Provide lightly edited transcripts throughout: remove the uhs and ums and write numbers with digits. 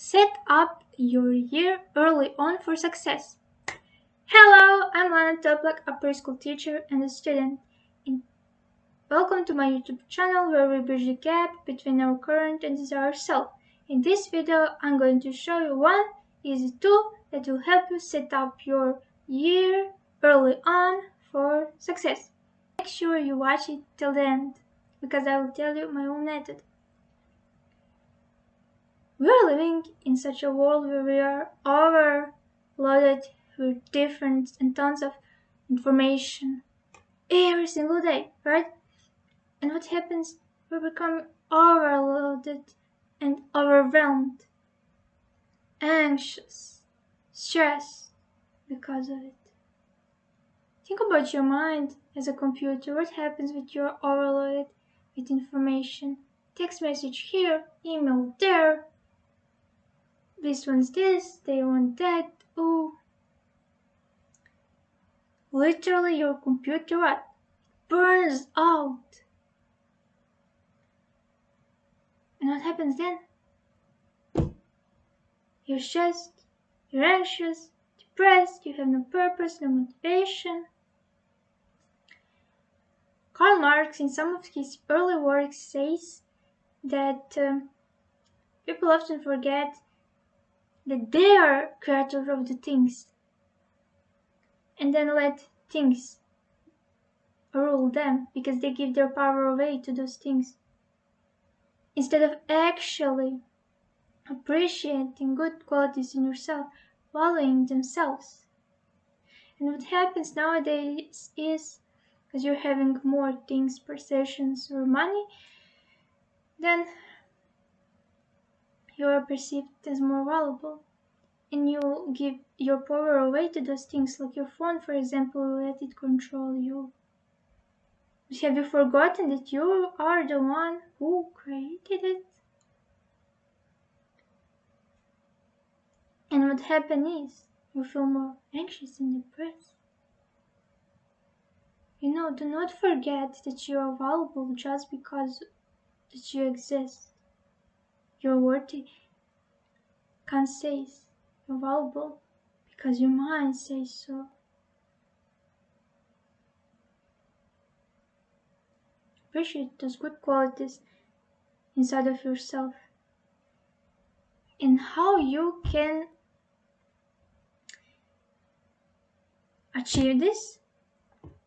Set up your year early on for success. Hello, I'm Lana Toplak, a preschool teacher and a student. And welcome to my YouTube channel where we bridge the gap between our current and desired self. In this video, I'm going to show you one easy tool that will help you set up your year early on for success. Make sure you watch it till the end, because I will tell you my own method. We are living in such a world where we are overloaded with different and tons of information every single day, right? And what happens? We become overloaded and overwhelmed, anxious, stressed because of it. Think about your mind as a computer. What happens when you're overloaded with information? Text message here, email there. This wants this, they want that. Oh, literally your computer what? Burns out. And what happens then? You're stressed, you're anxious, depressed, you have no purpose, no motivation. Karl Marx, in some of his early works, says that people often forget that they are creator of the things and then let things rule them because they give their power away to those things instead of actually appreciating good qualities in yourself, valuing themselves. And what happens nowadays is, because you're having more things, possessions or money, then you are perceived as more valuable. And you give your power away to those things, like your phone, for example, let it control you. But have you forgotten that you are the one who created it? And what happens is, you feel more anxious and depressed. Do not forget that you are valuable just because that you exist. You're worthy. Can't say you're valuable because your mind says so. Appreciate those good qualities inside of yourself. And how you can achieve this,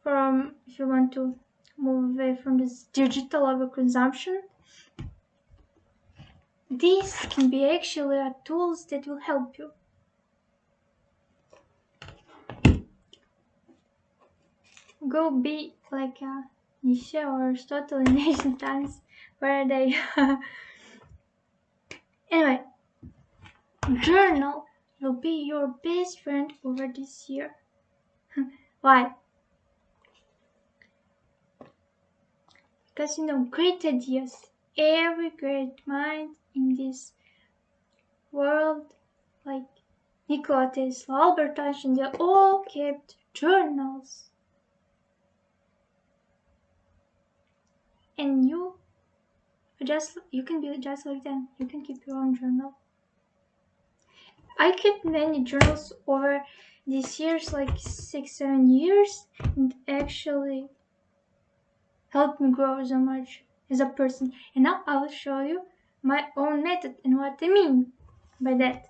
if you want to move away from this digital overconsumption, these can be actually tools that will help you. Go be like Nietzsche or Aristotle in ancient times. Where are they? Anyway, journal will be your best friend over this year. Why? Because great ideas, every great mind in this world, like Nikola Tesla, Albert Einstein, they all kept journals. And you can be just like them. You can keep your own journal. I kept many journals over these years, like 6-7 years, and actually helped me grow so much as a person. And now I will show you my own method and what I mean by that.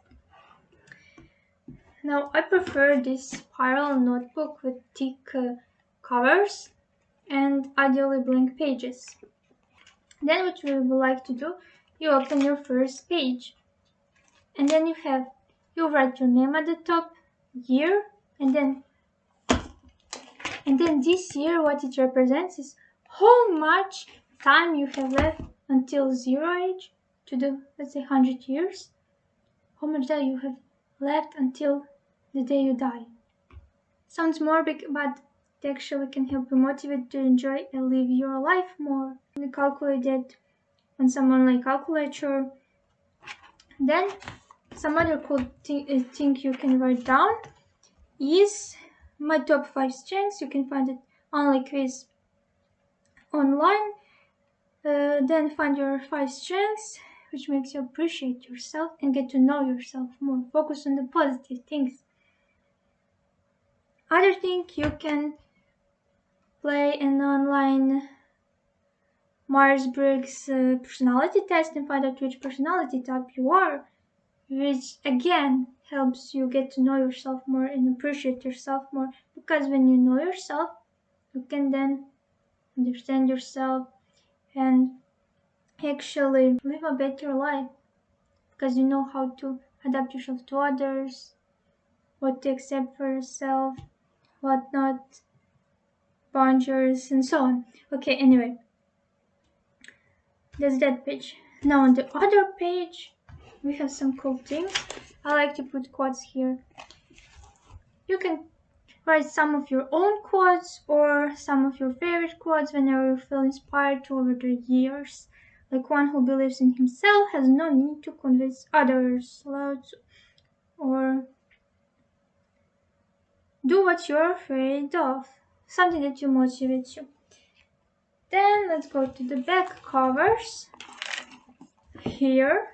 Now I prefer this spiral notebook with thick covers and ideally blank pages. Then what you would like to do, you open your first page, and then you write your name at the top, year, and then this year, what it represents is how much time you have left until 0 age to do, let's say, 100 years. How much time you have left until the day you die. Sounds morbid, but it actually can help you motivate to enjoy and live your life more. You calculate that on some online calculator. Then some other cool thing you can write down is my top 5 strengths. You can find it on like quiz online. Then find your 5 strengths, which makes you appreciate yourself and get to know yourself more. Focus on the positive things. Other thing, you can play an online Myers-Briggs personality test and find out which personality type you are, which again helps you get to know yourself more and appreciate yourself more, because when you know yourself, you can then understand yourself and actually live a better life, because you know how to adapt yourself to others, what to accept for yourself, what not, boundaries, and so on. Okay, anyway, that's that page. Now on the other page, we have some cool things. I like to put quotes here. You can write some of your own quotes or some of your favorite quotes whenever you feel inspired to over the years. Like, one who believes in himself has no need to convince others. Or do what you're afraid of. Something that you motivates you. Then let's go to the back covers. Here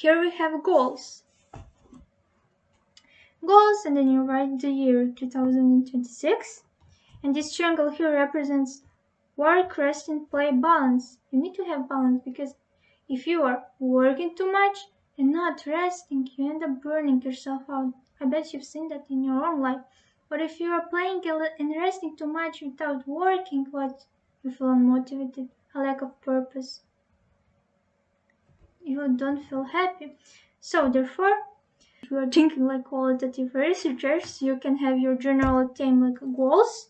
we have goals. Goals, and then you write the year 2026. And this triangle here represents work, rest, and play balance. You need to have balance, because if you are working too much and not resting, you end up burning yourself out. I bet you've seen that in your own life. But if you are playing and resting too much without working, what? You feel unmotivated, a lack of purpose. You don't feel happy. So therefore, if you are thinking like qualitative researchers, you can have your general theme like goals,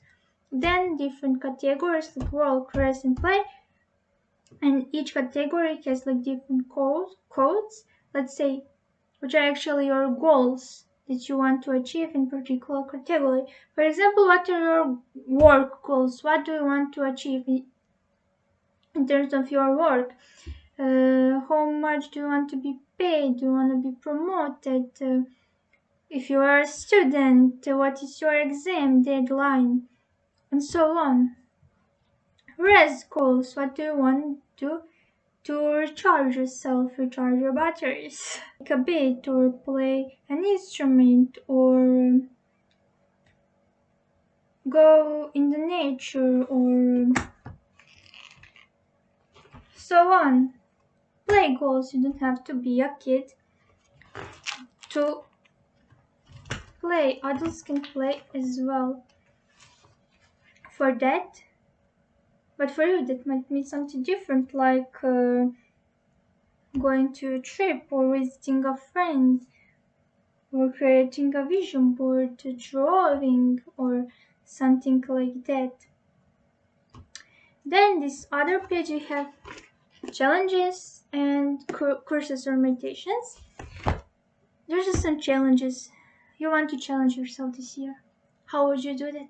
then different categories like work, rest, and play, and each category has like different codes, let's say, which are actually your goals that you want to achieve in particular category. For example, what are your work goals? What do you want to achieve in terms of your work? How much do you want to be paid? Do you want to be promoted? If you are a student, what is your exam deadline? And so on. Rest goals. What do you want to recharge yourself, recharge your batteries? Take a bit, or play an instrument, or go in the nature, or so on. Play goals. You don't have to be a kid to play. Adults can play as well. For that, but for you that might mean something different, like going to a trip, or visiting a friend, or creating a vision board, drawing, or something like that. Then this other page, we have challenges and courses or meditations. There's just some challenges. You want to challenge yourself this year. How would you do that?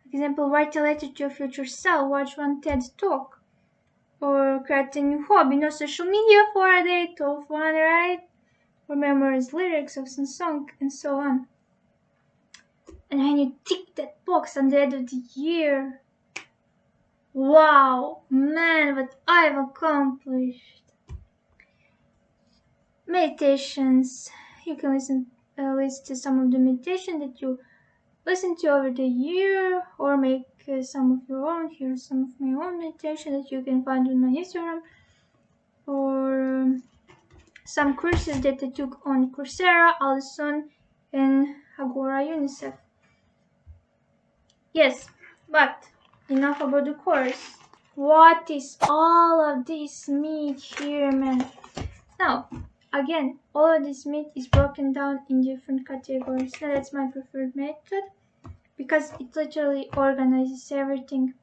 For example, write a letter to your future self, watch one TED talk, or create a new hobby. No social media for a day, 12 one, right? Or memorize lyrics of some song, and so on. And when you tick that box at the end of the year, wow, man, what I've accomplished. Meditations. You can listen to some of the meditation that you listen to over the year, or make some of your own. Here's some of my own meditation that you can find on my Instagram, or some courses that I took on Coursera, Allison, and Agora UNICEF. Yes, but enough about the course. What is all of this meat here, man? Now, again, all of this meat is broken down in different categories. So that's my preferred method, because it literally organizes everything.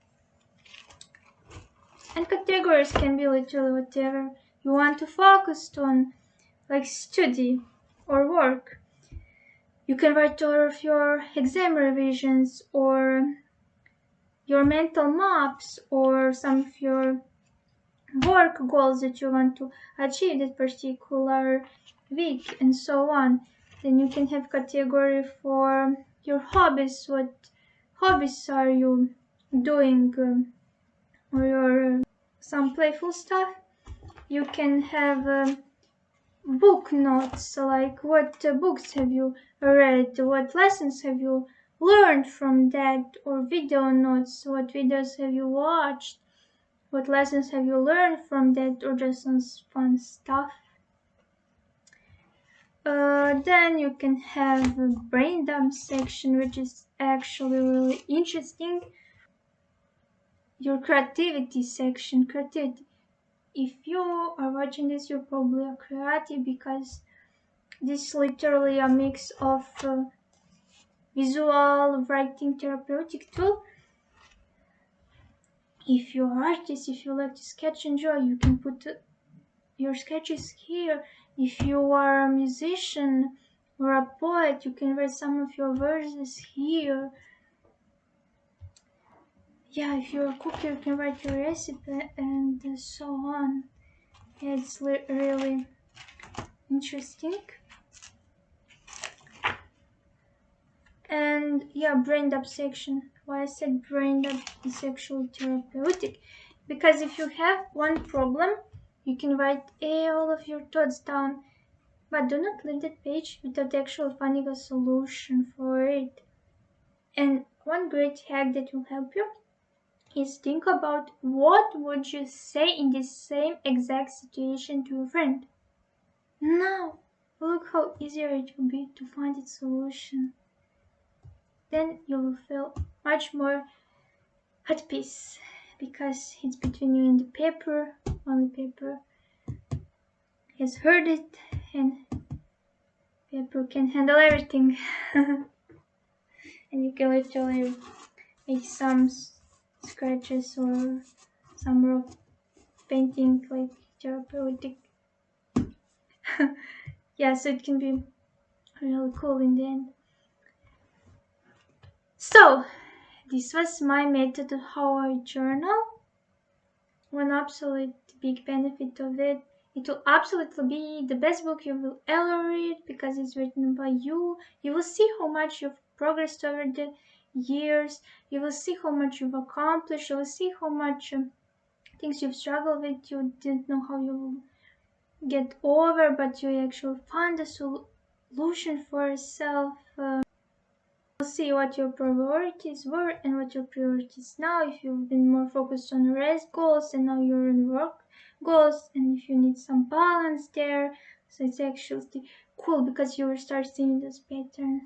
And categories can be literally whatever you want to focus on, like study or work. You can write all of your exam revisions, or your mental maps, or some of your work goals that you want to achieve that particular week, and so on. Then you can have category for your hobbies. What hobbies are you doing? Or your some playful stuff. You can have book notes, like what books have you read, what lessons have you learned from that, or video notes, what videos have you watched, what lessons have you learned from that, or just some fun stuff. Then you can have a brain dump section, which is actually really interesting. Your creativity section. Creativity. If you are watching this, you're probably a creative, because this is literally a mix of visual writing therapeutic tool. If you're an artist, if you like to sketch and draw, you can put your sketches here. If you are a musician or a poet, you can write some of your verses here. Yeah, if you're a cooker, you can write your recipe and so on. It's really interesting. And yeah, brain dump section. Why I said brain dump is actually therapeutic, because if you have one problem, you can write all of your thoughts down, but do not leave that page without actually finding a solution for it. And one great hack that will help you is think about what would you say in this same exact situation to a friend. Now, look how easier it will be to find its solution. Then you will feel much more at peace, because it's between you and the paper. Only paper has heard it, and paper can handle everything. And you can literally make some scratches or some rough painting, like therapeutic. Yeah, so it can be really cool in the end. So, this was my method of how I journal. One absolute big benefit of it, it will absolutely be the best book you will ever read, because it's written by you. You will see how much you've progressed over the years. You will see how much you've accomplished. You will see how much things you've struggled with, you didn't know how you will get over, but you actually found a solution for yourself. You'll see what your priorities were and what your priorities now. If you've been more focused on rest goals and now you're on work goals, and if you need some balance there. So it's actually cool, because you will start seeing those patterns,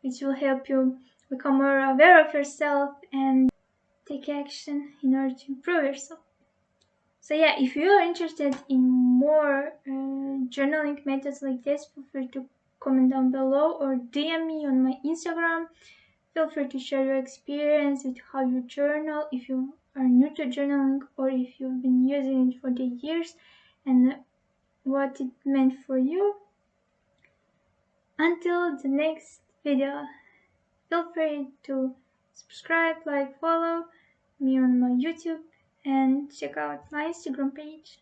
which will help you become more aware of yourself and take action in order to improve yourself. So yeah, if you are interested in more journaling methods like this, feel free to comment down below or DM me on my Instagram. Feel free to share your experience with how you journal, if you are new to journaling or if you've been using it for the years, and what it meant for you. Until the next video, feel free to subscribe, like, follow me on my YouTube, and check out my Instagram page.